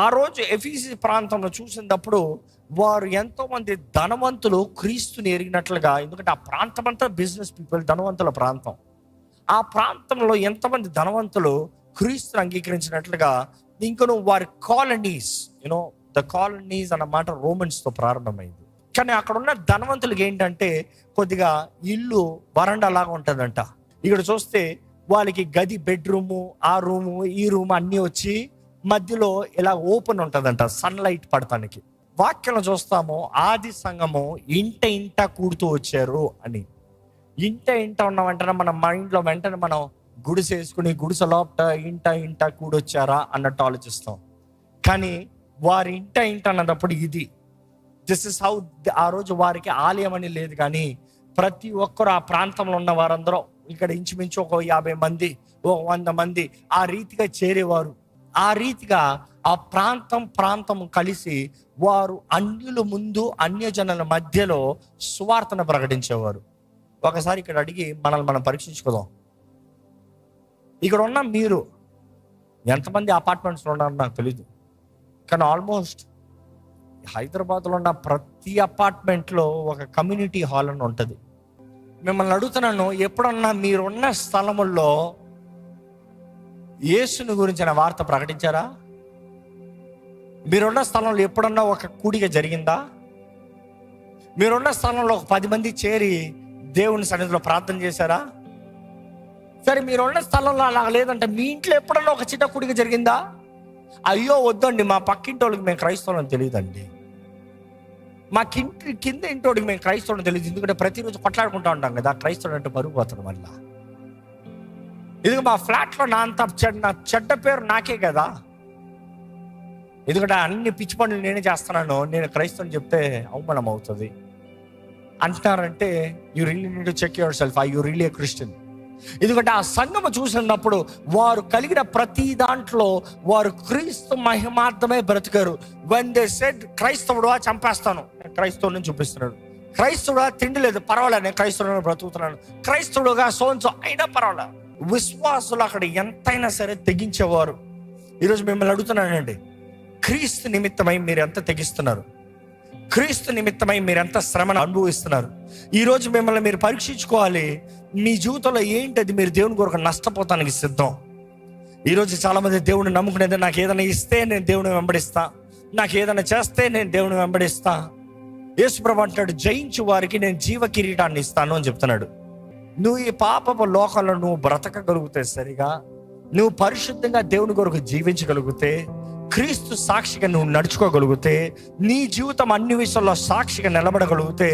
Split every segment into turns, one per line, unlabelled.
ఆ రోజు ఎఫీసీ ప్రాంతంలో చూసినప్పుడు వారు ఎంతో మంది ధనవంతులు క్రీస్తుని ఎరిగినట్లుగా, ఎందుకంటే ఆ ప్రాంతం అంతా బిజినెస్ పీపుల్, ధనవంతుల ప్రాంతం. ఆ ప్రాంతంలో ఎంతమంది ధనవంతులు క్రీస్తుని అంగీకరించినట్లుగా, ఇంకను వారి కాలనీస్, యూనో ద కాలనీస్ అన్నమాట రోమన్స్తో ప్రారంభమైంది. కానీ అక్కడ ఉన్న ధనవంతులకి ఏంటంటే కొద్దిగా ఇల్లు వరండా లాగా ఉంటుందంట. ఇక్కడ చూస్తే వాళ్ళకి గది, బెడ్రూము, ఆ రూము, ఈ రూము అన్నీ వచ్చి మధ్యలో ఇలా ఓపెన్ ఉంటుందంట సన్లైట్ పడటానికి. వాక్యంలో చూస్తాము ఆది సంఘము ఇంట కూడుతూ వచ్చారు అని. ఇంట ఉన్న వెంటనే మన మైండ్లో వెంటనే మనం గుడిసె వేసుకుని గుడిసె లోపట ఇంట కూడొచ్చారా అన్నట్టు ఆలోచిస్తాం. కానీ వారి ఇంట అన్నప్పుడు ఇది దిస్ ఇస్ హౌ. ఆ రోజు వారికి ఆలయం అని లేదు, కానీ ప్రతి ఒక్కరు ఆ ప్రాంతంలో ఉన్న వారందరూ ఇక్కడ ఇంచుమించు ఒక 50 మంది, ఒక 100 మంది ఆ రీతిగా చేరేవారు. ఆ రీతిగా ఆ ప్రాంతం కలిసి వారు అన్యుల ముందు, అన్యజనుల మధ్యలో సువార్తను ప్రకటించేవారు. ఒకసారి ఇక్కడ అడిగి మనల్ని మనం పరీక్షించుకుందాం. ఇక్కడ ఉన్న మీరు ఎంతమంది అపార్ట్మెంట్స్లో ఉన్నారో నాకు తెలీదు, కానీ ఆల్మోస్ట్ హైదరాబాద్లో ఉన్న ప్రతి అపార్ట్మెంట్లో ఒక కమ్యూనిటీ హాల్ అని ఉంటుంది. మిమ్మల్ని అడుగుతున్నాను, ఎప్పుడన్నా మీరున్న స్థలముల్లో యేసుని గురించిన వార్త ప్రకటించారా? మీరున్న స్థలంలో ఎప్పుడన్నా ఒక కూడిక జరిగిందా? మీరున్న స్థలంలో ఒక 10 మంది చేరి దేవుని సన్నిధిలో ప్రార్థన చేశారా? సరే, మీరున్న స్థలంలో అలా లేదంటే మీ ఇంట్లో ఎప్పుడన్నా ఒక చిన్న కూడిక జరిగిందా? అయ్యో వద్దండి, మా పక్కింటి వాళ్ళకి మేము క్రైస్తవులని తెలియదండి, మా కింద ఇంటోడికి మేము క్రైస్తవుని తెలియదు, ఎందుకంటే ప్రతిరోజు కొట్లాడుకుంటూ ఉంటాం కదా, క్రైస్తవుడు అంటే బరువు పోతాడు. మళ్ళా ఇది మా ఫ్లాట్లో నా చెడ్డ పేరు నాకే కదా, ఎందుకంటే అన్ని పిచ్చి పనులు నేనే చేస్తున్నాను, నేను క్రైస్తవుని చెప్తే అవమానం అవుతుంది అంటున్నారంటే you really need to check your self, are you really a Christian? ఎందుకంటే ఆ సంఘము చూసినప్పుడు వారు కలిగిన ప్రతి దాంట్లో వారు క్రీస్తు మహిమార్థమే బ్రతికారు. వెన్ దే సెడ్ క్రైస్తవుడుగా చంపేస్తాను, క్రైస్తవుని చూపిస్తున్నాడు. క్రైస్తవుడుగా తిండి లేదు, పర్వాలేదు, నేను క్రైస్తవుని బ్రతుకుతున్నాను. క్రైస్తవుడుగా సోన్సో అయినా పర్వాలేదు. విశ్వాసులు అక్కడ ఎంతైనా సరే తెగించేవారు. ఈరోజు మిమ్మల్ని అడుగుతున్నానండి, క్రీస్తు నిమిత్తమై మీరు ఎంత తెగిస్తున్నారు? క్రీస్తు నిమిత్తమై మీరు ఎంత శ్రమను అనుభవిస్తున్నారు? ఈరోజు మిమ్మల్ని మీరు పరీక్షించుకోవాలి. మీ జీవితంలో ఏంటది మీరు దేవుని కొరకు నష్టపోతానికి సిద్ధం? ఈరోజు చాలామంది దేవుని నమ్ముకునేది, నాకు ఏదైనా ఇస్తే నేను దేవుని వెంబడిస్తా, నాకు ఏదైనా చేస్తే నేను దేవుని వెంబడిస్తా. యేసుప్రభు అంటాడు, జయించు వారికి నేను జీవ కిరీటాన్ని ఇస్తాను అని చెప్తున్నాడు. నువ్వు ఈ పాపపు లోకంలో నువ్వు బ్రతకగలిగితే, సరిగా నువ్వు పరిశుద్ధంగా దేవుని కొరకు జీవించగలిగితే, క్రీస్తు సాక్షిగా నువ్వు నడుచుకోగలిగితే, నీ జీవితం అన్ని విషయాల్లో సాక్షిగా నిలబడగలిగితే,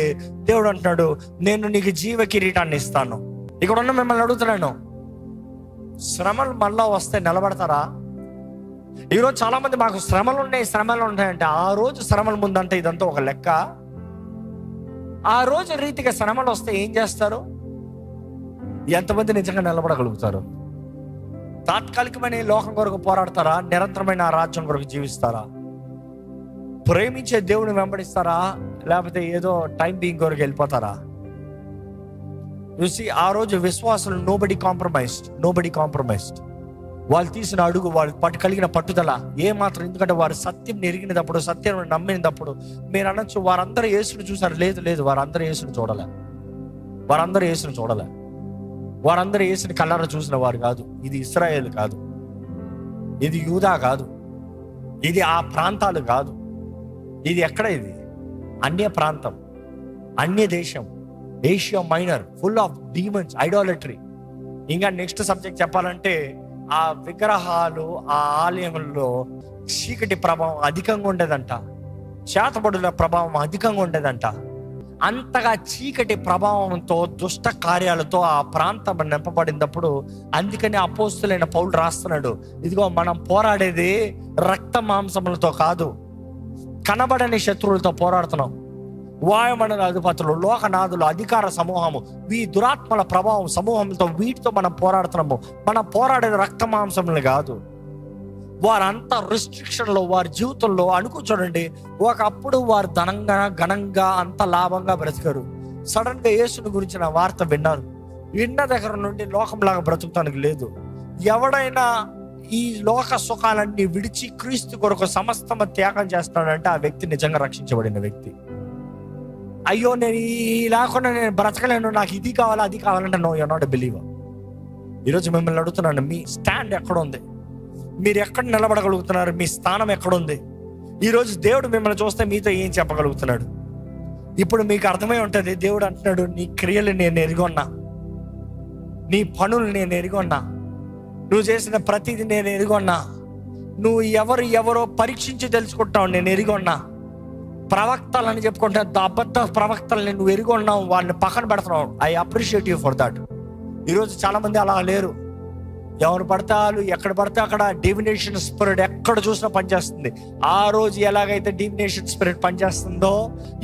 దేవుడు అంటున్నాడు, నేను నీకు జీవ కిరీటాన్ని ఇస్తాను. ఇక్కడ ఉన్న మిమ్మల్ని అడుగుతున్నాను, శ్రమలు మళ్ళా వస్తే నిలబడతారా? ఈరోజు చాలా మంది మాకు శ్రమలు ఉన్నాయంటే, ఆ రోజు శ్రమల ముందంటే ఇదంతా ఒక లెక్క. ఆ రోజు రీతిగా శ్రమలు వస్తే ఏం చేస్తారు? ఎంతమంది నిజంగా నిలబడగలుగుతారు? తాత్కాలికమైన లోకం కొరకు పోరాడతారా? నిరంతరమైన ఆ రాజ్యం కొరకు జీవిస్తారా? ప్రేమించే దేవుని వెంబడిస్తారా? లేకపోతే ఏదో టైం బీయింగ్ కొరకు వెళ్ళిపోతారా? చూసి ఆ రోజు విశ్వాసులు నోబడి కాంప్రమైజ్డ్. వాళ్ళు తీసిన అడుగు, వాళ్ళు కలిగిన పట్టుదల ఏమాత్రం, ఎందుకంటే వారు సత్యం ఎరిగినప్పుడు, సత్యం నమ్మినప్పుడు మీరు అనొచ్చు, వారందరూ యేసుని చూసారు. లేదు, వారందరూ యేసుని చూడలే. వారందరూ యేసుని కళ్ళారా చూసిన వారు కాదు. ఇది ఇశ్రాయేలు కాదు, ఇది యూదా కాదు, ఇది ఆ ప్రాంతాలు కాదు. ఇది ఎక్కడ? ఇది అన్య ప్రాంతం, అన్య దేశం, Asia Minor, full of demons, idolatry. ఇంకా నెక్స్ట్ సబ్జెక్ట్ చెప్పాలంటే, ఆ విగ్రహాలు, ఆ ఆలయంలో చీకటి ప్రభావం అధికంగా ఉండేదంట, చేతబడుల ప్రభావం అధికంగా ఉండేదంట. అంతగా చీకటి ప్రభావంతో, దుష్ట కార్యాలతో ఆ ప్రాంతం నింపబడినప్పుడు, అందుకని అపోస్తులైన పౌలు రాస్తున్నాడు, ఇదిగో మనం పోరాడేది రక్త మాంసములతో కాదు, కనబడని శత్రువులతో పోరాడుతున్నాం. వాయుమండల అధిపతులు, లోకనాథులు, అధికార సమూహము, దురాత్మల ప్రభావం సమూహంతో, వీటితో మనం పోరాడుతున్నాము. మనం పోరాడేది రక్త మాంసములు కాదు. వారంతా రిస్ట్రిక్షన్లో, వారి జీవితంలో చూడండి, ఒకప్పుడు వారు ఘనంగా అంత లాభంగా బ్రతికారు. సడన్ గా యేసుని గురించిన వార్త విన్నారు. విన్న దగ్గర నుండి లోకంలాగా బ్రతుకుతానికి లేదు. ఎవడైనా ఈ లోక సుఖాలన్నీ విడిచి క్రీస్తు కొరకు సమస్తమ త్యాగం చేస్తున్నాడంటే ఆ వ్యక్తి నిజంగా రక్షించబడిన వ్యక్తి. అయ్యో నేను ఈ లేకుండా నేను బ్రతకలేను, నాకు ఇది కావాలి అది కావాలంటే no, you are not a believer. ఈరోజు మిమ్మల్ని అడుగుతున్నాను, మీ స్టాండ్ ఎక్కడ ఉంది? మీరు ఎక్కడ నిలబడగలుగుతున్నారు? మీ స్థానం ఎక్కడుంది? ఈరోజు దేవుడు మిమ్మల్ని చూస్తే మీతో ఏం చెప్పగలుగుతున్నాడు? ఇప్పుడు మీకు అర్థమై ఉంటుంది, దేవుడు అంటున్నాడు, నీ క్రియలు నేను ఎరిగొన్నా, నీ పనులు నేను ఎరిగొన్నా, నువ్వు చేసిన ప్రతిదీ నేను ఎరిగొన్నా, నువ్వు ఎవరో పరీక్షించి తెలుసుకుంటావు నేను ఎరిగొన్నా. ప్రవక్తలని చెప్పుకుంటే అబద్ధ ప్రవక్తలని నువ్వు ఎరిగొన్నావు, వాళ్ళని పక్కన పెడుతున్నావు. I appreciate you for that. ఈరోజు చాలా మంది అలా లేరు. ఎవరు పడతారు, ఎక్కడ పడితే అక్కడ డివినేషన్ స్పిరిట్ ఎక్కడ చూసినా పనిచేస్తుంది. ఆ రోజు ఎలాగైతే డివినేషన్ స్పిరిట్ పనిచేస్తుందో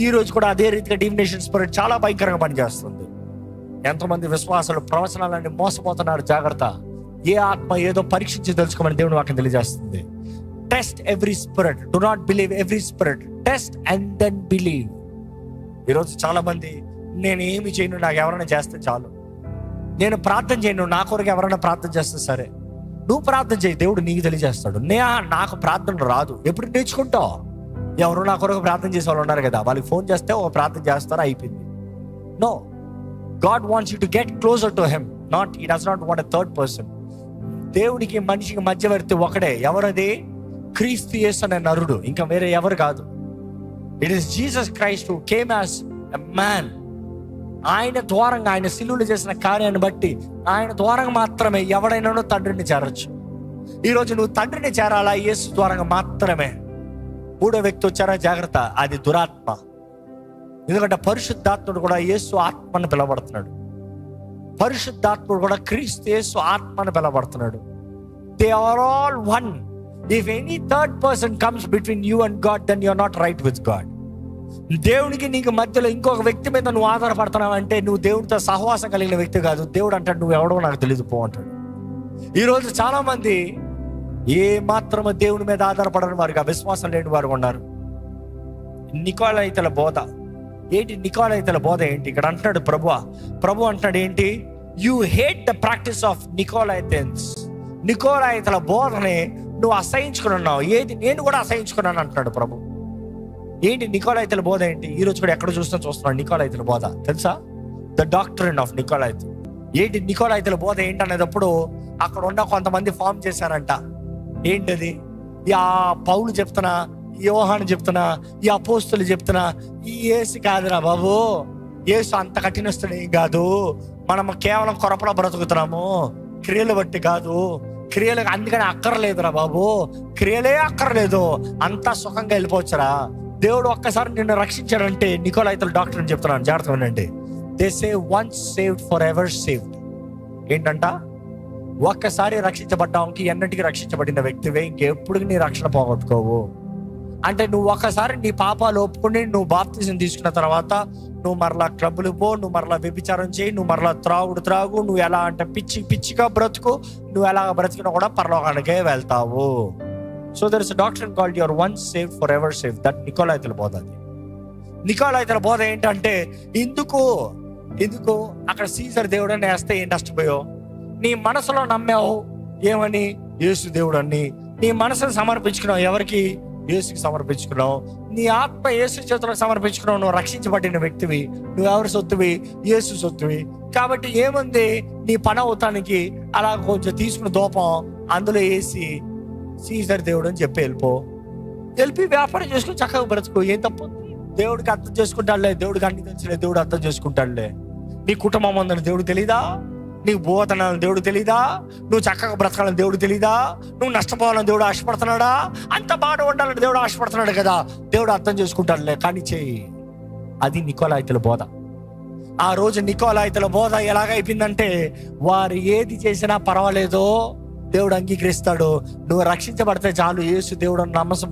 ఈ రోజు కూడా అదే రీతిగా డివినేషన్ స్పిరిట్ చాలా భయంకరంగా పనిచేస్తుంది. ఎంతమంది విశ్వాసాలు ప్రవచనాలన్నీ మోసపోతున్నారు. జాగ్రత్త. ఏ ఆత్మ ఏదో పరీక్షించి తెలుసుకోమని దేవుడు వాక్యం తెలియజేస్తుంది. Test every spirit, do not believe every spirit, test and then believe. ఈరోజు చాలా మంది, నేను ఏమి చేయను, నాకు ఎవరైనా చేస్తే చాలు, నేను ప్రార్థన చేయను, నా కొరకు ఎవరైనా ప్రార్థన చేస్తే సరే. నువ్వు ప్రార్థన చేయి, దేవుడు నీకు తెలియజేస్తాడు. నాకు ప్రార్థన రాదు, ఎప్పుడు నేర్చుకుంటావు? ఎవరు నా కొరకు ప్రార్థన చేసే వాళ్ళు ఉన్నారు కదా, వాళ్ళకి ఫోన్ చేస్తే ఒక ప్రార్థన చేస్తారో అయిపోయింది. No, God wants you to get closer to him, not he does not want a third person. దేవుడికి మనిషికి మధ్యవర్తి ఒకడే. ఎవరది? క్రీస్తు యేసు అనే నరుడు, ఇంకా వేరే ఎవరు కాదు. It is Jesus Christ who came as a man. ఆయన ద్వారంగా, ఆయన శిలువలో చేసిన కార్యాన్ని బట్టి ఆయన ద్వారంగా మాత్రమే ఎవడైనా తండ్రిని చేరొచ్చు. ఈరోజు నువ్వు తండ్రిని చేరాలా? యేసు ద్వారంగా మాత్రమే. మూడో వ్యక్తి వచ్చారా, జాగ్రత్త, అది దురాత్మ. ఎందుకంటే పరిశుద్ధాత్ముడు కూడా యేసు ఆత్మను పిలవబడుతున్నాడు. పరిశుద్ధాత్ముడు కూడా క్రీస్తు యేసు ఆత్మను పిలవబడుతున్నాడు. They are all one. If any third person comes between you and God, then you are not right with God. దేవునికి నీకు మధ్యలో ఇంకొక వ్యక్తి మీద నువ్వు ఆధారపడుతున్నావు అంటే నువ్వు దేవుడితో సహవాసం కలిగిన వ్యక్తి కాదు. దేవుడు అంటాడు, నువ్వు ఎవడో నాకు తెలియదు పో అంటాడు. ఈరోజు చాలా మంది ఏ మాత్రము దేవుని మీద ఆధారపడని వారుగా, విశ్వాసం లేని వారు ఉన్నారు. నికోలైతల బోధ ఏంటి? నికోలైతల బోధ ఏంటి? ఇక్కడ అంటున్నాడు ప్రభు అంటున్నాడు ఏంటి? You hate the practice of Nicolaitans. నికోలైతల బోధని నువ్వు అసహించుకున్నావు. ఏది? నేను కూడా అసహించుకున్నాను అంటున్నాడు ప్రభు. ఏంటి నికోలైతల బోధ ఏంటి? ఈ రోజు కూడా ఎక్కడ చూస్తున్నాడు నికోలైతల బోధ. తెలుసా? The doctrine of Nicolaite. ఏంటి నికోలైతల బోధ ఏంటి అనేటప్పుడు అక్కడ ఉన్న కొంతమంది ఫామ్ చేశారంట. ఏంటది? ఆ పౌలు చెప్తున్నా, యోహాను చెప్తున్నా, ఈ అపోస్తులు చెప్తున్నా, ఈ యేసు కాదురా బాబు, యేసు అంత కఠినస్తుడు ఏం కాదు, మనం కేవలం కొరపలో బ్రతుకుతున్నాము, క్రియలు బట్టి కాదు, క్రియలకు అందుకని అక్కర్లేదురా బాబు, క్రియలే అక్కర్లేదు, అంతా సుఖంగా వెళ్ళిపోవచ్చురా. దేవుడు ఒక్కసారి నిన్ను రక్షించాడంటే, నికోలైతల డాక్టర్ అని చెప్తున్నాను, జాగ్రత్తగా ఉండండి. They say once saved for ever saved. ఏంటంట? ఒక్కసారి రక్షించబడ్డానికి ఎన్నటికీ రక్షించబడిన వ్యక్తివే, ఇంకెప్పుడు నీ రక్షణ పోగొట్టుకోవు. అంటే నువ్వు ఒక్కసారి నీ పాపాలు ఒప్పుకుని నువ్వు బాప్తిజం తీసుకున్న తర్వాత నువ్వు మరలా క్లబ్బులు పో, నువ్వు మరలా వ్యభిచారం చేయి, నువ్వు మరలా త్రాగు, నువ్వు ఎలా అంటే పిచ్చిగా బ్రతుకు, నువ్వు ఎలా బ్రతికినా కూడా పరలోకానికే వెళ్తావు. So there is a doctrine called your once saved for ever saved. That నికోలైతల బోధ. అది నికోలైతల బోధ ఏంటంటే, ఎందుకు అక్కడ సీజర్ దేవుడు అని వేస్తే ఏం నష్టపోయావు? నీ మనసులో నమ్మావు ఏమని? యేసు దేవుడు అని. నీ మనసును సమర్పించుకున్నావు ఎవరికి? యేసుకి సమర్పించుకున్నావు. నీ ఆత్మ యేసు చేతులకు సమర్పించుకున్నావు. నువ్వు రక్షించబడిన వ్యక్తివి. నువ్వు ఎవరి సొత్తువి? యేసు సొత్తువి. కాబట్టి ఏముంది, నీ పని అవుతానికి అలా కొంచెం తీసుకున్న దూపం అందులో వేసి సీజర్ దేవుడు అని చెప్పి వెళ్ళి వ్యాపారం చేసుకుని చక్కగా బ్రతుకు. ఏం తప్పు? దేవుడికి అర్థం చేసుకుంటాడులే, దేవుడికి అన్ని తెలుసులే, దేవుడు అర్థం చేసుకుంటాడులే. నీ కుటుంబం ఉందని దేవుడు తెలీదా? నీకు పోతున్నాను దేవుడు తెలీదా? నువ్వు చక్కగా బ్రతకాలని దేవుడు తెలీదా? నువ్వు నష్టపోవాలని దేవుడు ఆశపడుతున్నాడా? అంత బాగా ఉండాలని దేవుడు ఆశపడుతున్నాడు కదా, దేవుడు అర్థం చేసుకుంటాడులే, కానీ చెయ్యి. అది నికోలైతల బోధ. ఆ రోజు నికోలైతల బోధ ఎలాగైపోయిందంటే, వారు ఏది చేసినా పర్వాలేదో దేవుడు అంగీకరిస్తాడు, నువ్వు రక్షించబడితే చాలు, యేసు దేవుడు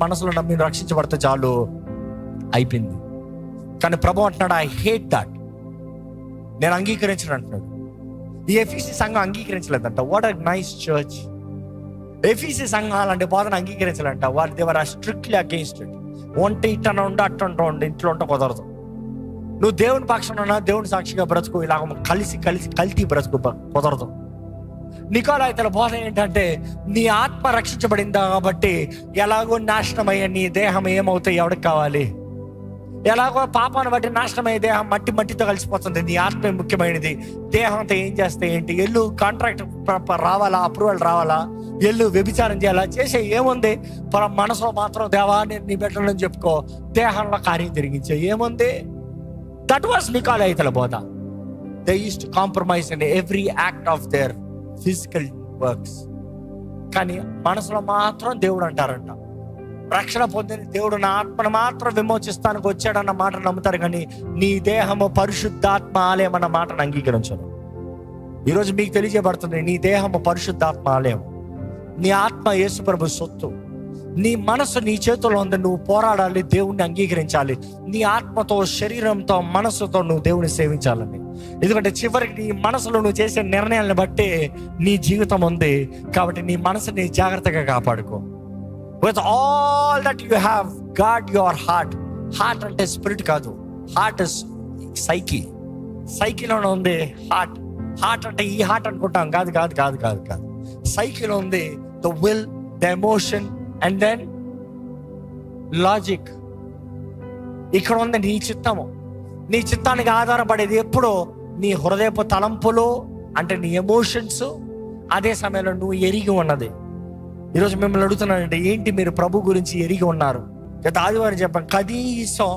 మనసులో నమ్మి రక్షించబడితే చాలు, అయిపోయింది. కానీ ప్రభు అంటున్నాడు, ఐ హేట్ దట్, నేను అంగీకరించను అంటున్నాడు. ఈ ఎఫీసీ సంఘం అంగీకరించలేదంట. What a nice church. ఎఫీసీ సంఘం అలాంటి బోధన అంగీకరించాలంట. వాళ్ళు they were are strictly against it. వంట ఇట్టన ఉండ అట్టంట ఉండి ఇంట్లో ఉంట కుదరదు. నువ్వు దేవుని పక్షాన ఉన్నా, దేవుని సాక్షిగా బ్రతుకు, ఇలా కలిసి కల్తీ బ్రతుకు కుదరదు. నికోలాయితల బోధ ఏంటంటే, నీ ఆత్మ రక్షించబడిందా కాబట్టి ఎలాగో నాశనమయ్యే నీ దేహం ఏమవుతాయి ఎవరికి కావాలి? ఎలాగో పాపాన్ని బట్టి నాశనమయ్యే దేహం మట్టితో కలిసిపోతుంది. నీ ఆత్మ ముఖ్యమైనది. దేహంతో ఏం చేస్తే ఏంటి? ఎల్లు కాంట్రాక్ట్ రావాలా, అప్రూవల్ రావాలా, ఎల్లు వ్యభిచారం చేయాలా, చేసే ఏముంది? మనసులో మాత్రం దేవా నేను నీ బిడ్డలని చెప్పుకో, దేహంలో కార్యం జరిగించే ఏముంది? దట్ వాస్ నికోలాయితల బోధ. They used to compromise in every act of their physical works. కానీ మనసులో మాత్రం దేవుడు అంటారంట. రక్షణ పొందిన దేవుడు నా ఆత్మను మాత్రం విమోచిస్తానికి వచ్చాడన్న మాటను నమ్ముతారు, కానీ నీ దేహము పరిశుద్ధాత్మ ఆలయం అన్న మాటను అంగీకరించరు. ఈరోజు మీకు తెలియజేయబడుతుంది, నీ దేహము పరిశుద్ధాత్మ ఆలయం. నీ ఆత్మ యేసుప్రభు సొత్తు. నీ మనసు నీ చేతుల్లో ఉంది. నువ్వు పోరాడాలి, దేవుణ్ణి అంగీకరించాలి. నీ ఆత్మతో, శరీరంతో, మనసుతో నువ్వు దేవుని సేవించాలని. ఎందుకంటే చివరికి నీ మనసులో నువ్వు చేసే నిర్ణయాలను బట్టి నీ జీవితం ఉంది. కాబట్టి నీ మనసుని జాగ్రత్తగా కాపాడుకో. With all that you have, guard your heart. Heart అంటే స్పిరిట్ కాదు, హార్ట్ ఇస్ సైకి. సైకిలోనే ఉంది హార్ట్. హార్ట్ అంటే ఈ హార్ట్ అనుకుంటాం, కాదు కాదు కాదు కాదు కాదు. సైకిలో ఉంది the will, the emotion and then logic. ఇక్కడ ఉంది నీ చిత్తము. నీ చిత్తానికి ఆధారపడేది ఎప్పుడో నీ హృదయపు తలంపులు, అంటే నీ ఎమోషన్స్. అదే సమయంలో నువ్వు ఎరిగి ఉన్నది. ఈరోజు మిమ్మల్ని అడుగుతున్నానంటే, ఏంటి మీరు ప్రభు గురించి ఎరిగి ఉన్నారు? గత ఆదివారం చెప్పాను, కనీసం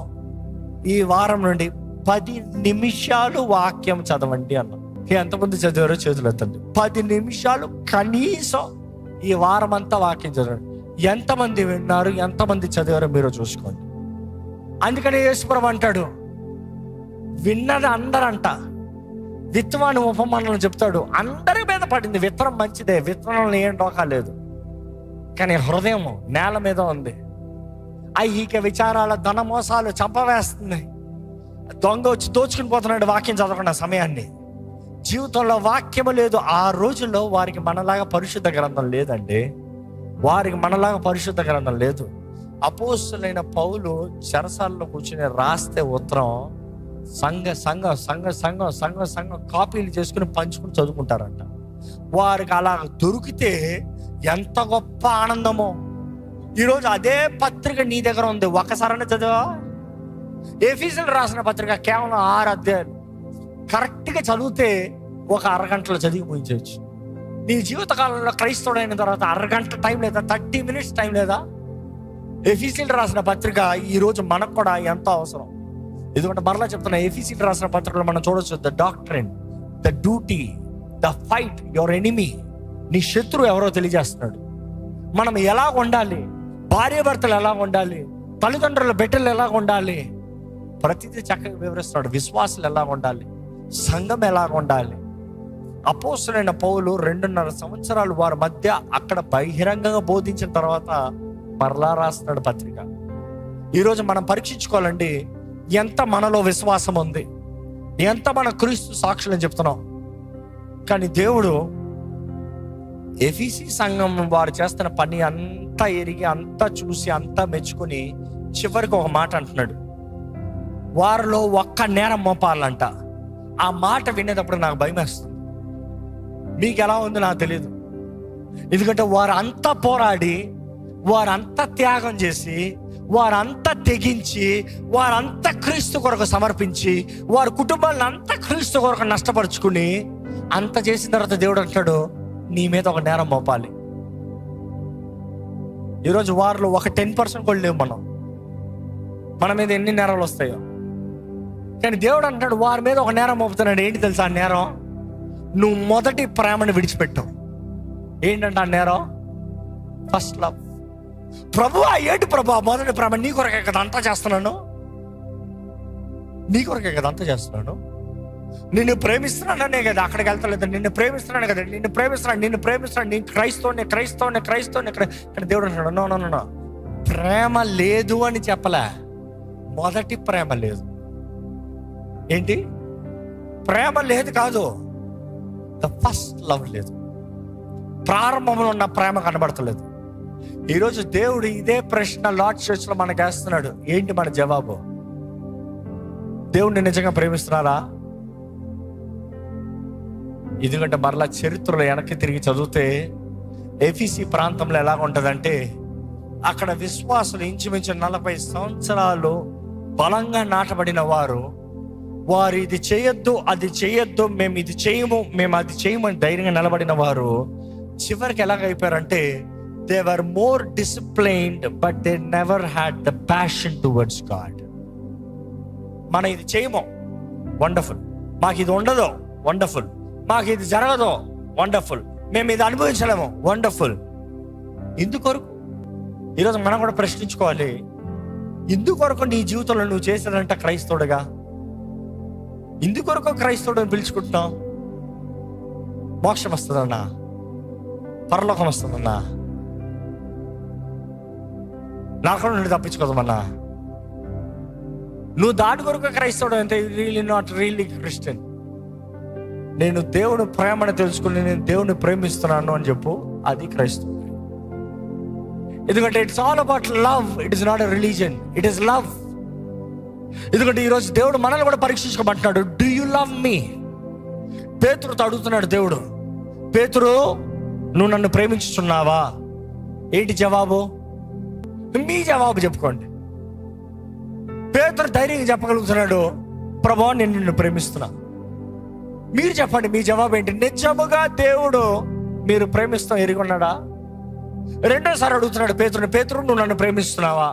ఈ వారం నుండి 10 నిమిషాలు వాక్యం చదవండి అన్నా. ఎంతమంది చదివారో చేతులు ఎత్తండి. 10 నిమిషాలు కనీసం ఈ వారం అంతా వాక్యం చదవండి. ఎంతమంది విన్నారు, ఎంతమంది చదివారో మీరు చూసుకోండి. అందుకని యేసుప్రభు అంటాడు, విన్నది అందరంట. విత్తనాన్ని ఉపమానాలు చెప్తాడు, అందరి మీద పడింది. విత్తనం మంచిదే, విత్తనంలో ఏం డోకా లేదు. కానీ హృదయం నేల మీద ఉంది. ఐహిక విచారాల, ధన మోసాలు చంపవేస్తున్నాయి. దొంగ వచ్చి దోచుకుని పోతున్నాడు వాక్యం చదవకుండా సమయాన్ని. జీవితంలో వాక్యము లేదు. ఆ రోజుల్లో వారికి మనలాగా పరిశుద్ధ గ్రంథం లేదండి. వారికి మనలాగా పరిశుద్ధ గ్రంథం లేదు. అపోస్తులైన పౌలు చెరసాలలో కూర్చుని రాస్తే ఉత్తరం సంఘ సంఘ సంఘ సంఘ సంఘ సంఘ కాపీలు చేసుకుని పంచుకుని చదువుకుంటారంట. వారికి అలా దొరికితే ఎంత గొప్ప ఆనందమో. ఈరోజు అదే పత్రిక నీ దగ్గర ఉంది, ఒకసారైనా చదివా? ఎఫెసీయులకు రాసిన పత్రిక కేవలం 6 అధ్యాయాలు. కరెక్ట్గా చదివితే ఒక అరగంటలో చదివి ముగించవచ్చు. నీ జీవితకాలంలో క్రైస్తవుడైన తర్వాత అరగంట టైం లేదా? 30 minutes టైం లేదా? ఎఫెసీయులకు రాసిన పత్రిక ఈరోజు మనకు కూడా ఎంతో అవసరం. ఎందుకంటే మరలా చెప్తున్నా, ఎఫెసీయులకు రాసిన పత్రికలో మనం చూడొచ్చు, the doctrine, the duty, the fight, your enemy. నీ శత్రువు ఎవరో తెలియజేస్తున్నాడు. మనం ఎలా ఉండాలి, భార్యాభర్తలు ఎలా ఉండాలి, తల్లిదండ్రుల బిడ్డలు ఎలా ఉండాలి, ప్రతిదీ చక్కగా వివరిస్తున్నాడు. విశ్వాసులు ఎలా ఉండాలి, సంఘం ఎలా ఉండాలి. అపోస్తలుడైన పౌలు 2.5 సంవత్సరాలు వారి మధ్య అక్కడ బహిరంగంగా బోధించిన తర్వాత మరలా రాస్తున్నాడు పత్రిక. ఈరోజు మనం పరీక్షించుకోవాలండి, ఎంత మనలో విశ్వాసం ఉంది, ఎంత మన క్రీస్తు సాక్షులని చెప్తున్నాం. కానీ దేవుడు ఎఫెసీ సంఘం వారు చేస్తున్న పని అంతా ఎరిగి, అంతా చూసి, అంతా మెచ్చుకొని చివరికి ఒక మాట అంటున్నాడు, వారిలో ఒక్క నేరం మోపాలంట. ఆ మాట వినేటప్పుడు నాకు భయం వేస్తుంది. మీకు ఎలా ఉందో నాకు తెలియదు. ఎందుకంటే వారు అంతా పోరాడి, వారంతా త్యాగం చేసి, వారంతా తెగించి, వారంతా క్రీస్తు కొరకు సమర్పించి, వారి కుటుంబాలను అంతా క్రీస్తు కొరకు నష్టపరుచుకుని అంత చేసిన తర్వాత దేవుడు అంటాడు, నీ మీద ఒక నేరం మోపాలి. ఈరోజు వారిలో ఒక 10% కూడా లేవు. మన మీద ఎన్ని నేరాలు వస్తాయో. కానీ దేవుడు అంటాడు, వారి మీద ఒక నేరం మోపుతున్నాడు. ఏంటి తెలుసా ఆ నేరం? నువ్వు మొదటి ప్రేమను విడిచిపెట్టావు. ఏంటంటే ఆ నేరం? First love. ప్రభువా, ఏంటి ప్రభు మొదటి ప్రేమ? నీ కొరకే కదా అంతా చేస్తున్నాను, నీ కొరకే కదా అంతా చేస్తున్నాను. నిన్ను ప్రేమిస్తున్నాననే కదా అక్కడికి వెళ్తలేదు. నిన్ను ప్రేమిస్తున్నాను కదా, నిన్ను ప్రేమిస్తున్నాను, నేను క్రైస్తవుని. కానీ దేవుడు అంటాడు, నో నో నో, ప్రేమ లేదు అని చెప్పలే, మొదటి ప్రేమ లేదు. ఏంటి? ప్రేమ లేదు కాదు, ద ఫస్ట్ లవ్ లేదు. ప్రారంభంలో ఉన్న ప్రేమ కనబడతలేదు. ఈరోజు దేవుడు ఇదే ప్రశ్న లార్డ్ చర్చ్లో మనకు వేస్తున్నాడు. ఏంటి మన జవాబు? దేవుడిని నిజంగా ప్రేమిస్తున్నారా? ఎందుకంటే మరలా చరిత్రలో వెనక్కి తిరిగి చదివితే ఎఫీసీ ప్రాంతంలో ఎలా ఉంటుందంటే, అక్కడ విశ్వాసులు ఇంచుమించు 40 సంవత్సరాలు బలంగా నాటబడిన వారు ఇది చేయొద్దు, అది చేయొద్దు, మేము ఇది చేయము, మేము అది చేయము అని ధైర్యంగా నిలబడిన వారు చివరికి ఎలాగైపోయారంటే, they were more disciplined but they never had the passion towards God. మనం ఇది చేయము, వండర్ఫుల్. మాకు ఇది ఉండదు, వండర్ఫుల్. మాకు ఇది జరగదు, వండర్ఫుల్. మేము ఇది అనుభవించలేము, వండర్ఫుల్. ఎందుకొరకు? ఈరోజు మనం కూడా ప్రశ్నించుకోవాలి, ఎందుకొరకు నీ జీవితంలో నువ్వు చేసేదంట క్రైస్తవుడుగా? ఎందుకొరకు క్రైస్తవుడు అని పిలుచుకుంటున్నావు? మోక్షం వస్తుందన్నా, పరలోకం వస్తుందన్నా, నరకం నుండి తప్పించుకోదమన్నా. నువ్వు దాని కొరకు క్రైస్తవుడు అంటే రియల్లీ నాట్ రియల్లీ క్రిస్టియన్. నేను దేవుని ప్రేమను తెలుసుకుని నేను దేవుని ప్రేమిస్తున్నాను అని చెప్పు, అది క్రైస్తవుడు. ఎందుకంటే it's all about love. It is not a religion, it is love. ఎందుకంటే ఈరోజు దేవుడు మనల్ని కూడా పరీక్షించుకోమంటున్నాడు. Do you love me? పేతురుతో అడుగుతున్నాడు దేవుడు, పేతురు నువ్వు నన్ను ప్రేమించుచున్నావా? ఏంటి జవాబు? మీ జవాబు చెప్పుకోండి. పేతురు ధైర్యంగా చెప్పగలుగుతున్నాడు, ప్రభువా నేను నిన్ను ప్రేమిస్తున్నా. మీరు చెప్పండి, మీ జవాబు ఏంటి? నిజముగా దేవుడు మీరు ప్రేమిస్తాం ఎరిగొన్నాడా? రెండోసారి అడుగుతున్నాడు పేతురుని, పేతురు నువ్వు నన్ను ప్రేమిస్తున్నావా?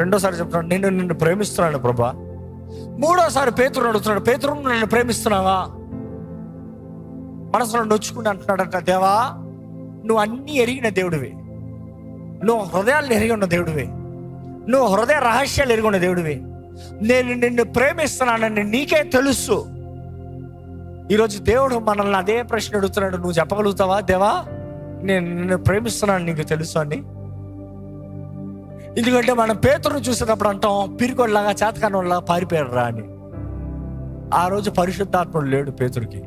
రెండోసారి చెప్తున్నాడు, నేను నిన్ను ప్రేమిస్తున్నాను ప్రభా. మూడోసారి పేతురుని అడుగుతున్నాడు, పేతురు నువ్వు నన్ను ప్రేమిస్తున్నావా? మనసులో నొచ్చుకుంటూ అంటున్నాడంట, దేవా నువ్వు అన్నీ ఎరిగిన దేవుడివి, నువ్వు హృదయాలను ఎరిగి ఉన్న దేవుడివి, నువ్వు హృదయ రహస్యాలు ఎరిగి ఉన్న దేవుడివి, నేను నిన్ను ప్రేమిస్తున్నానని నీకే తెలుసు. ఈరోజు దేవుడు మనల్ని అదే ప్రశ్న అడుగుతున్నాడు, నువ్వు చెప్పగలుగుతావా దేవా నేను నిన్ను ప్రేమిస్తున్నాను నీకు తెలుసు అని? ఎందుకంటే మనం పేతురుని చూసేటప్పుడు అంటాం, పిరికొల్లాగా చేతకాని వాళ్ళగా పారిపోయారు రా అని. ఆ రోజు పరిశుద్ధాత్ముడు లేడు పేతురుకి.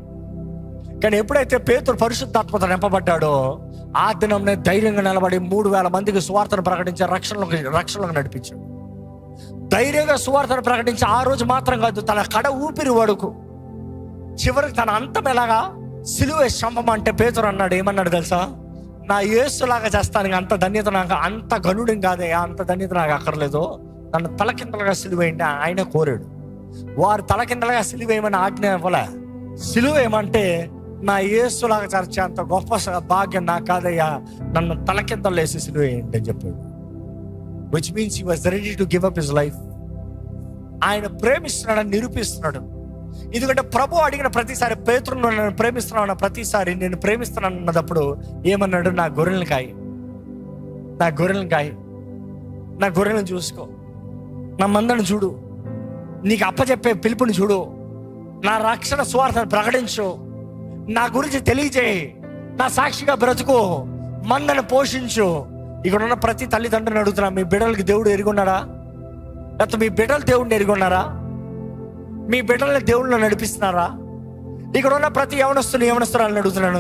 కానీ ఎప్పుడైతే పేతురు పరిశుద్ధాత్మతో నింపబడ్డాడో ఆ దినంనే ధైర్యంగా నిలబడి 3000 మందికి సువార్తను ప్రకటించి రక్షణలోకి నడిపించాడు. ధైర్యంగా సువార్తను ప్రకటించి ఆ రోజు మాత్రం కాదు, తన కడ ఊపిరి వడుకు చివరికి తన అంతం ఎలాగా సిలువ చంపమంటే పేతురు అన్నాడు, ఏమన్నాడు తెలుసా? నా యేసులాగా చేస్తాను, అంత ధన్యత నాకు, అంత గనుడిని కాదయ్యా, అంత ధన్యత నాకు అక్కర్లేదు, నన్ను తలకిందలుగా సిలువేయండి ఆయన కోరాడు. వారు తలకిందలుగా సిలువేయమని ఆజ్ఞ ఇవ్వలే. సిలువేయమంటే నా యేసులాగా చర్చ అంత గొప్ప భాగ్యం నాకు కాదయ్యా, నన్ను తలకిందలు వేసి సిలువేయండి అని చెప్పాడు. Which means he was ready to give up his life. ఆయన ప్రేమిస్తున్నాడని నిరూపిస్తున్నాడు. ఎందుకంటే ప్రభు అడిగిన ప్రతిసారి, పేతురు నన్ను ప్రేమిస్తున్నావు అన్న ప్రతిసారి, నేను ప్రేమిస్తున్నాను అన్నప్పుడు ఏమన్నాడు? నా గొర్రెలను కాయి, నా గొర్రెలను కాయి, నా గొర్రెలను చూసుకో, నా మందను చూడు, నీకు అప్పచెప్పే పిలుపుని చూడు, నా రక్షణ సువార్తను ప్రకటించు, నా గురించి తెలియజేయి, నా సాక్షిగా బ్రతుకు, మందను పోషించు. ఇక్కడ ఉన్న ప్రతి తల్లిదండ్రులను అడుగుతున్నా, మీ బిడ్డలకి దేవుడు ఎరుగున్నాడా? లేకపోతే మీ బిడ్డలు దేవుడిని ఎరుగున్నారా? మీ బిడ్డల్ని దేవుళ్ళు నడిపిస్తున్నారా? ఇక్కడ ఉన్న ప్రతి యవనస్తురాలను అడుగుతున్నాను,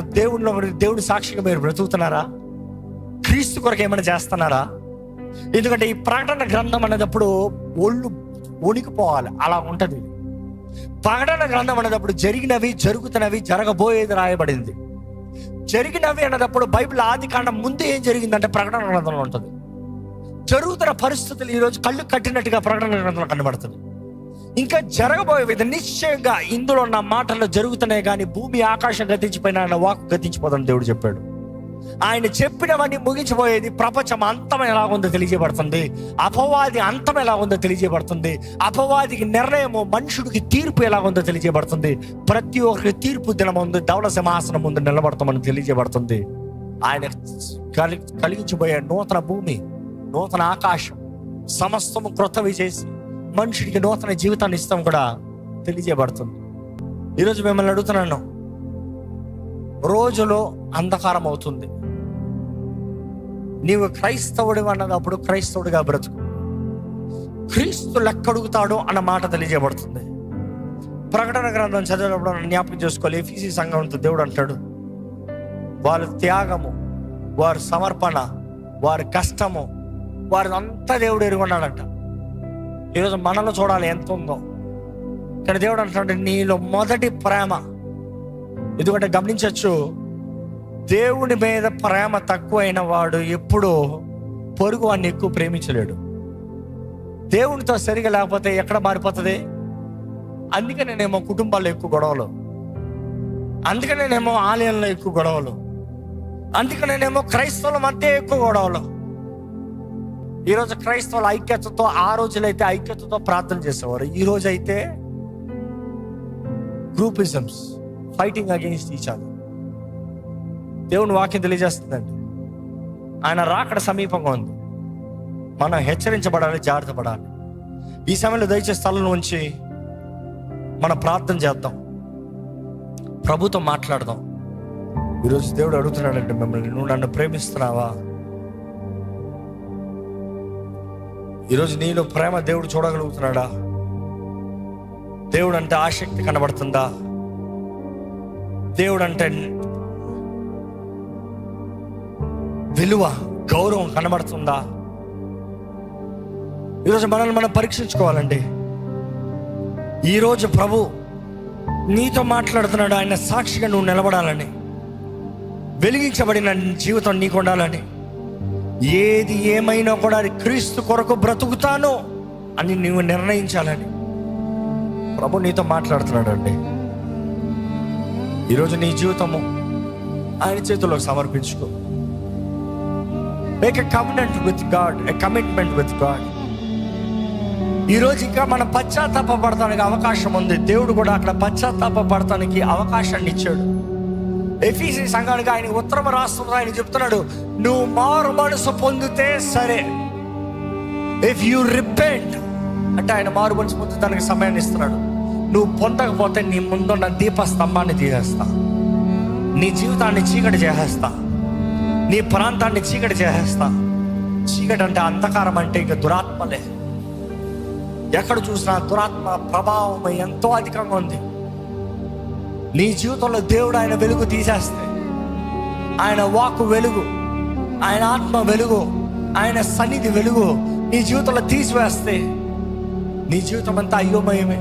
దేవుడి సాక్షిగా మీరు బ్రతుకుతున్నారా? క్రీస్తు కొరకు ఏమైనా చేస్తున్నారా? ఎందుకంటే ఈ ప్రకటన గ్రంథం అనేటప్పుడు ఒళ్ళు వణికిపోవాలి, అలా ఉంటది. ప్రకటన గ్రంథం అనేటప్పుడు జరిగినవి, జరుగుతున్నవి, జరగబోయేది రాయబడింది. జరిగినవి అనేటప్పుడు బైబిల్ ఆది కాండం ముందు ఏం జరిగిందంటే ప్రకటన గ్రంథంలో ఉంటుంది. జరుగుతున్న పరిస్థితులు ఈరోజు కళ్ళు కట్టినట్టుగా ప్రకటన గ్రంథంలో కనబడుతుంది. ఇంకా జరగబోయేది నిశ్చయంగా ఇందులో నా మాటల్లో జరుగుతున్నాయి, కానీ భూమి ఆకాశం గతించిపోయినా ఆయన వాక్కు గతించిపోదని దేవుడు చెప్పాడు. ఆయన చెప్పినవన్నీ ముగించిపోయేది. ప్రపంచం అంతం ఎలాగుందో తెలియజేయబడుతుంది, అపవాది అంతం ఎలాగుందో తెలియజేయబడుతుంది, అపవాదికి నిర్ణయము, మనుషుడికి తీర్పు ఎలాగుందో తెలియజేయబడుతుంది. ప్రతి ఒక్కరికి తీర్పు దినం ఉంది, ధవళ సింహాసనం ముందు నిలబడతామని తెలియజేయబడుతుంది. ఆయన కలిగించబోయే నూతన భూమి, నూతన ఆకాశం, సమస్తము క్రొత్తవి చేసి మనుషుడికి నూతన జీవితాన్ని ఇస్తాం కూడా తెలియజేయబడుతుంది. ఈరోజు మిమ్మల్ని అడుగుతున్నాను, రోజులో అంధకారం అవుతుంది, నీవు క్రైస్తవుడు అన్నప్పుడు క్రైస్తవుడిగా బ్రతుకు. క్రీస్తు లెక్కడుగుతాడు అన్న మాట తెలియజేయబడుతుంది. ప్రకటన గ్రంథం చదివేటప్పుడు జ్ఞాపకం చేసుకోవాలి. ఎఫీసీ సంఘంతో దేవుడు అంటాడు, వారి త్యాగము, వారి సమర్పణ, వారి కష్టము, వారి అంతా దేవుడు ఎరుగున్నాడంట. ఈరోజు మనలో చూడాలి ఎంత ఉందో. కానీ దేవుడు అంటున్నాడు, నీలో మొదటి ప్రేమ ఎందుకంటే గమనించవచ్చు, దేవుని మీద ప్రేమ తక్కువైన వాడు ఎప్పుడూ పొరుగు వాడిని ఎక్కువ ప్రేమించలేడు. దేవునితో సరిగా లేకపోతే ఎక్కడ మారిపోతుంది? అందుకనేనేమో కుటుంబాల్లో ఎక్కువ గొడవలు, అందుకనేనేమో ఆలయంలో ఎక్కువ గొడవలు, అందుకనేనేమో క్రైస్తవుల మధ్య ఎక్కువ గొడవలు. ఈరోజు క్రైస్తవుల ఐక్యతతో, ఆ రోజులైతే ఐక్యతతో ప్రార్థన చేసేవారు, ఈ రోజు అయితే groupisms, fighting against each other. దేవుని వాక్యం తెలియజేస్తుందండి, ఆయన రాకడ సమీపంగా ఉంది. మనం హెచ్చరించబడాలి, జాగ్రత్త పడాలి. ఈ సమయంలో దయచేసి స్థలం నుంచి మనం ప్రార్థన చేద్దాం, ప్రభుతో మాట్లాడదాం. ఈరోజు దేవుడు అడుగుతున్నాడంటే మిమ్మల్ని, నువ్వు నన్ను ప్రేమిస్తున్నావా? ఈరోజు నీలో ప్రేమ దేవుడు చూడగలుగుతున్నాడా? దేవుడు అంటే ఆసక్తి కనబడుతుందా? దేవుడు అంటే విలువ, గౌరవం కనబడుతుందా? ఈరోజు మనల్ని మనం పరీక్షించుకోవాలండి. ఈరోజు ప్రభు నీతో మాట్లాడుతున్నాడు, ఆయన సాక్షిగా నువ్వు నిలబడాలని, వెలిగించబడిన జీవితం నీకు ఉండాలని, ఏది ఏమైనా కూడా అది క్రీస్తు కొరకు బ్రతుకుతాను అని నువ్వు నిర్ణయించాలని ప్రభు నీతో మాట్లాడుతున్నాడు అండి. ఈరోజు నీ జీవితము ఆయన చేతుల్లోకి సమర్పించుకో. Make a commitment with God, a commitment with God. ఈరోజు ఇంకా మనం పశ్చాత్తాప పడటానికి అవకాశం ఉంది. దేవుడు కూడా అక్కడ పశ్చాత్తాప పడటానికి అవకాశాన్ని ఇచ్చాడు. ఎఫీసీ సంఘానికి ఆయన ఉత్తరం రాస్తున్నా, ఆయన చెప్తున్నాడు, నువ్వు మారు మనసు పొందితే సరే, ఇఫ్ యూ రిపెంట్ అంటే ఆయన మారు మనసు పొందడానికి సమయాన్ని ఇస్తున్నాడు. నువ్వు పొందకపోతే నీ ముందున్న దీపస్తంభాన్ని తీసేస్తా, నీ జీవితాన్ని చీకటి చేసేస్తా, నీ ప్రాంతాన్ని చీకటి చేసేస్తా. చీకటి అంటే అంధకారం, అంటే ఇక దురాత్మలే. ఎక్కడ చూసినా దురాత్మ ప్రభావం ఎంతో అధికంగా ఉంది. నీ జీవితంలో దేవుడు ఆయన వెలుగు తీసేస్తే, ఆయన వాక్కు వెలుగు, ఆయన ఆత్మ వెలుగు, ఆయన సన్నిధి వెలుగు నీ జీవితంలో తీసివేస్తే నీ జీవితం అంతా అయోమయమే.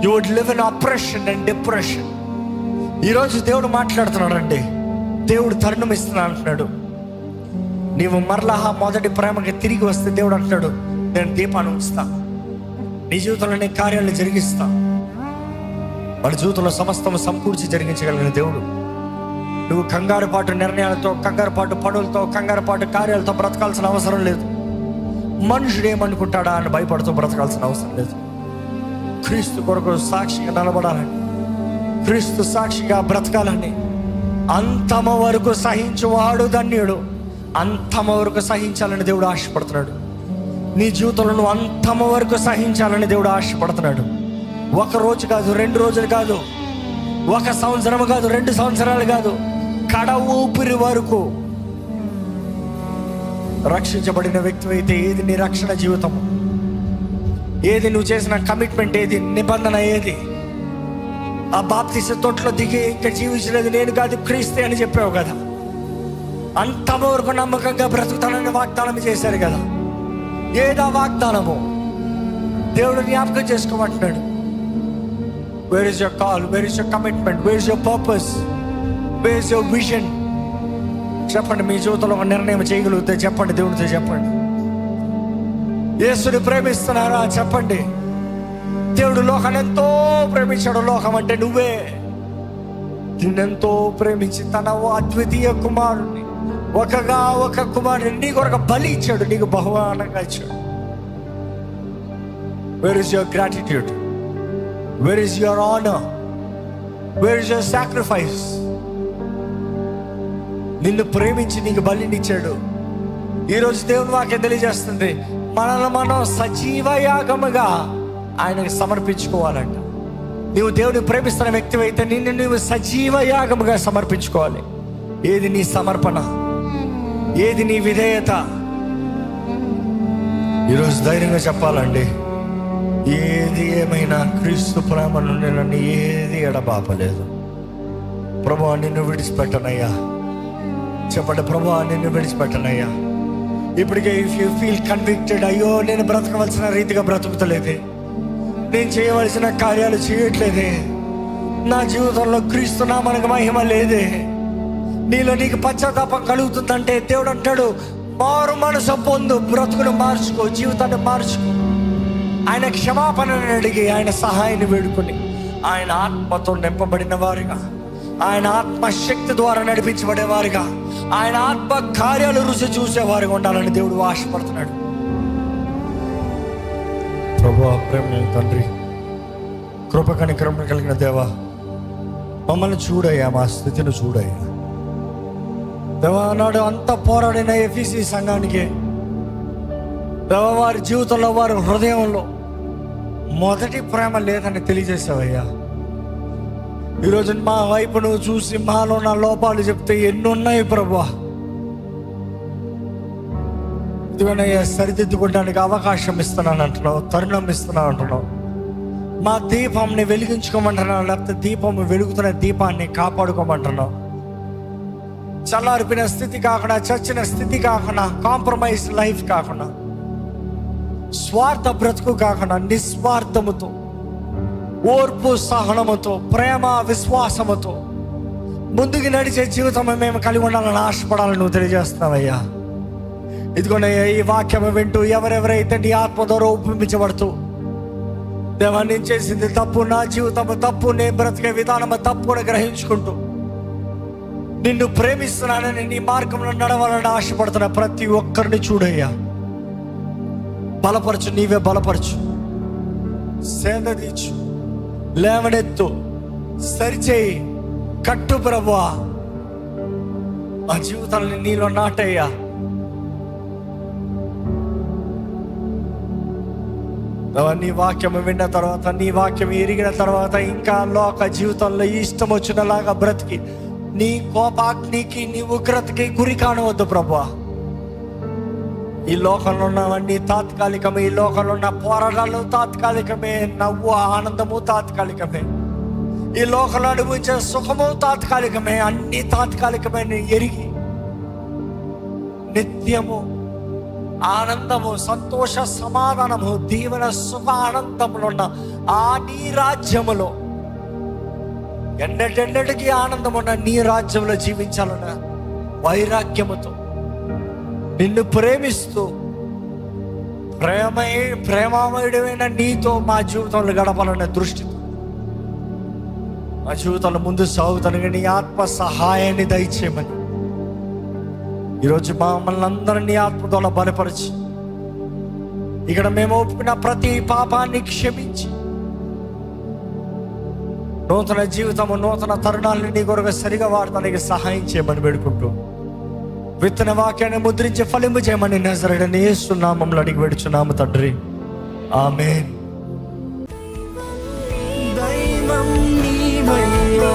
You would live in oppression and depression. ఈరోజు దేవుడు మాట్లాడుతున్నాడు అండి, దేవుడు తరుణం ఇస్తున్నా అంటున్నాడు. నీవు మరలా మొదటి ప్రేమకి తిరిగి వస్తే దేవుడు అంటున్నాడు, నేను దీపాన్ని ఉంచుతా, నీ జీవితంలో నీ కార్యాలను జరిగిస్తా. మన జీవితంలో సమస్తం సమకూర్చి జరిగించగలిగిన దేవుడు. నువ్వు కంగారుపాటు నిర్ణయాలతో, కంగారుపాటు పనులతో, కంగారుపాటు కార్యాలతో బ్రతకాల్సిన అవసరం లేదు. మనుషుడు ఏమనుకుంటాడా అని భయపడుతూ బ్రతకాల్సిన అవసరం లేదు. క్రీస్తు కొరకు సాక్షిగా నిలబడాలని, క్రీస్తు సాక్షిగా బ్రతకాలని, అంతమ వరకు సహించువాడు ధన్యుడు. అంతమ వరకు సహించాలని దేవుడు ఆశపడుతున్నాడు. నీ జీవితంలో నువ్వు అంతమ వరకు సహించాలని దేవుడు ఆశపడుతున్నాడు. ఒక రోజు కాదు, 2 రోజులు కాదు, 1 సంవత్సరం కాదు, 2 సంవత్సరాలు కాదు, కడ ఊపిరి వరకు. రక్షించబడిన వ్యక్తి అయితే ఏది నీ రక్షణ జీవితం, ఏది నువ్వు చేసిన కమిట్మెంట్, ఏది నిబంధన, ఏది ఆ బాప్తిస తొట్లో దిగి ఇంకా జీవించలేదు నేను కాదు క్రీస్తే అని చెప్పావు కదా. అంతవరకు నమ్మకంగా బ్రతుకుతానని వాగ్దానం చేశారు కదా. ఏదా వాగ్దానము? దేవుడు జ్ఞాపకం చేసుకోమంటున్నాడు. Where is your call, where is your commitment, where is your purpose, where is your vision? చెప్పండి. మీ జీవితంలో ఒక నిర్ణయం చేయగలిగితే చెప్పండి, దేవుడితో చెప్పండి. యేసుని ప్రేమిస్తున్నారా? చెప్పండి. దేవుడు లోకాన్ని ఎంతో ప్రేమించాడు. లోకం అంటే నువ్వే. నిన్నెంతో ప్రేమించి తన అద్వితీయ కుమారుని, ఒక కుమారుని నీ కొరకు బలి ఇచ్చాడు, నీకు బహుమానంగా ఇచ్చాడు. Wear is your gratitude? Wear is your honour? Wear is your sacrifice? నిన్ను ప్రేమించి నీకు బలినిచ్చాడు. ఈరోజు దేవుని వాక్యం తెలియజేస్తుంది, మనల్ని మనం సజీవ యాగముగా ఆయనకు సమర్పించుకోవాలంట. నువ్వు దేవుని ప్రేమిస్తున్న వ్యక్తి అయితే నిన్ను నువ్వు సజీవ యాగముగా సమర్పించుకోవాలి. ఏది నీ సమర్పణ? ఏది నీ విధేయత? ఈరోజు ధైర్యంగా చెప్పాలండి, ఏది ఏమైనా క్రీస్తు ప్రేమ నుండి నన్ను ఏది ఎడబాపలేదు. ప్రభువా నిన్ను విడిచిపెట్టనయ్యా. చెప్పండి, ప్రభువా నిన్ను విడిచిపెట్టనయ్యా. ఇప్పటికే ఇఫ్ యూ ఫీల్ కన్విక్టెడ్, అయ్యో నేను బ్రతకవలసిన రీతిగా బ్రతుకుతలేదే, నేను చేయవలసిన కార్యాలు చేయట్లేదే, నా జీవితంలో క్రీస్తు నామమునకు మహిమ లేదే. నీలో నీకు పశ్చాత్తాపం కలుగుతుందంటే దేవుడు అంటాడు, మారు మనసు పొందు, బ్రతుకును మార్చుకో, జీవితాన్ని మార్చుకో. ఆయన క్షమాపణను అడిగి, ఆయన సహాయాన్ని వేడుకొని, ఆయన ఆత్మతో నింపబడిన వారిగా, ఆయన ఆత్మశక్తి ద్వారా నడిపించబడేవారిగా, ఆయన ఆత్మ కార్యాలు రుచి చూసేవారిగా ఉండాలని దేవుడు ఆశపడుతున్నాడు. ప్రభువా, ప్రేమ తండ్రి, కృప కనికరం కలిగిన దేవా, మమ్మల్ని చూడయ్యా, మా స్థితిని చూడయ్యా దేవా. నాడు అంత పోరాడిన ఎఫీసీ సంఘానికి దేవా, వారి జీవితంలో, వారి హృదయంలో మొదటి ప్రేమ లేదని తెలియజేసావయ్యా. ఈరోజు మా వైపు నువ్వు చూసి మాలో నా లోపాలు చెప్తే ఎన్నున్నాయి ప్రభువా. ఇదిగోనయ్యా, సరిదిద్దుకోవడానికి అవకాశం ఇస్తున్నాను అంటున్నావు, తరుణం ఇస్తున్నాను అంటున్నావు. మా దీపంని వెలిగించుకోమంటున్నావు, లేకపోతే దీపం వెలుగుతున్న దీపాన్ని కాపాడుకోమంటున్నావు. చల్లారిపోయిన స్థితి కాకుండా, చచ్చిన స్థితి కాకుండా, కాంప్రమైజ్ లైఫ్ కాకుండా, స్వార్థ బ్రతుకు కాకుండా, నిస్వార్థముతో, ఓర్పు సహనముతో, ప్రేమ విశ్వాసముతో ముందుకు నడిచే జీవితం మేము కలిగి ఉండాలని ఆశపడాలని నువ్వు తెలియజేస్తున్నావయ్యా. ఇదిగోనయ్యా, ఈ వాక్యం వింటూ ఎవరెవరైతే నీ ఆత్మ ద్వారా ఒప్పించబడుతూ, దేవా నేను చేసింది తప్పు, నా జీవితం తప్పు, నేను బ్రతికే విధానం తప్పు అని గ్రహించుకుంటూ నిన్ను ప్రేమిస్తున్నానని, నీ మార్గంలో నడవాలని ఆశపడుతున్న ప్రతి ఒక్కరిని చూడయ్యా. బలపరచు, నీవే బలపరచు, సేదదీచు, లేవనెత్తు, సరిచేయి, కట్టు ప్రభువా. మా జీవితాన్ని నీలో నాటయ్యా. నీ వాక్యం విన్న తర్వాత, నీ వాక్యం ఎరిగిన తర్వాత ఇంకా లోక జీవితంలో ఇష్టం వచ్చినలాగా బ్రతికి నీ కోపాగ్నికి, నీ ఉగ్రతకి గురి కానవద్దు ప్రభువా. ఈ లోకంలో ఉన్నవన్నీ తాత్కాలికమే, ఈ లోకంలో ఉన్న పోరాటాలు తాత్కాలికమే, నవ్వు ఆనందము తాత్కాలికమే, ఈ లోకంలో అనుభవించే సుఖము తాత్కాలికమే, అన్ని తాత్కాలికమే ఎరిగి నిత్యము ఆనందము, సంతోష, సమాధానము, దీవెన, సుఖ, ఆనందములు ఉన్న ఆ నీ రాజ్యములో, ఎన్నటెన్నటికీ ఆనందం ఉన్న నీ రాజ్యంలో జీవించాలన్న వైరాగ్యముతో, నిన్ను ప్రేమిస్తూ, ప్రేమామయుడమైన నీతో మా జీవితంలో గడపాలన్న దృష్టితో మా జీవితంలో ముందు సాగుతాను. నీ ఆత్మ సహాయాన్ని దయచేయమని ఈరోజు మమ్మల్ని అందరినీ ఆత్మ ద్వారా బలపరిచి, ఇక్కడ మేము ఒప్పుకున్న ప్రతి పాపాన్ని క్షమించి, నూతన జీవితము, నూతన తరుణాలని నీ కొరకు సరిగా వాడటానికి సహాయం చేయమని వేడుకుంటూ, విత్తన వాక్యాన్ని ముద్రించి ఫలింపు చేయమని నజరేయుడైన యేసు నామములో అడిగి వేడుచున్నాము తండ్రి, ఆమేన్. దైవం నీవయ్యా.